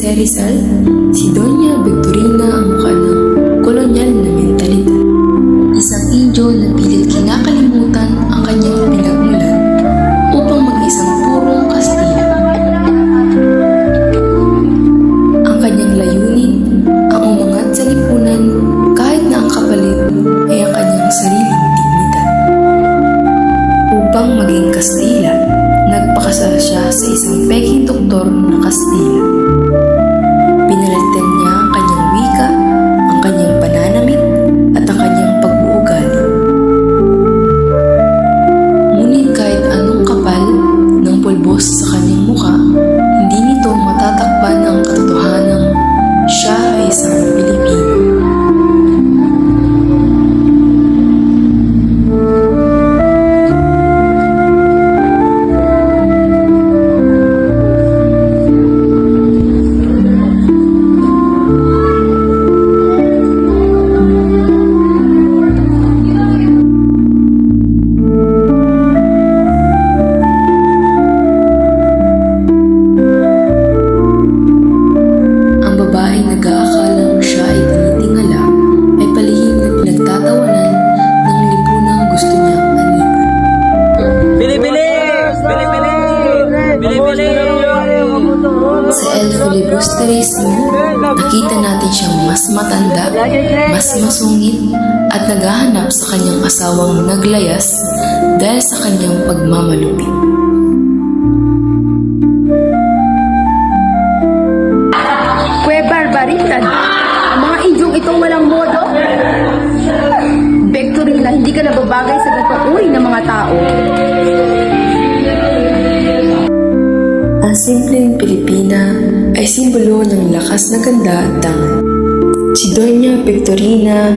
Jose Rizal, si Doña Victorina ang mukha ng kolonyal na mentalidad. Isang Indio na pilit kinakalimutan ang kanyang pinagmulan upang mag-isang purong Kastila. Ang kanyang layunin ang umangat sa lipunan kahit na ang kapalit ay ang kanyang sariling dignidad. Upang maging Kastila, nagpakasal siya sa isang peking doktor na Kastila. Pinalitan niya ang kanyang wika, ang kanyang pananamit, at ang kanyang pag-uugali. Ngunit kahit anong kapal ng pulbos sa kanyang mukha, hindi nito matatakpan ang katotohanang siya ay isang Pilipino. Nag-aakalang siya ay tinitingala ay palihim na pinagtatawanan ng lipunang gusto niyang aniban. Bili-bili! Bili-bili! Bili-bili! Sa El Filibusterismo, nakita natin siyang mas matanda, mas masungit, at naghahanap sa kanyang asawang naglayas dahil sa kanyang pagmamalupit. Barbaridad. Ang mga Indyong itong walang modo. Victorina, hindi ka nababagay sa ganitong uri ng mga tao. Ang simpleng Pilipina ay simbolo ng lakas na ganda at tangan. Si Doña Victorina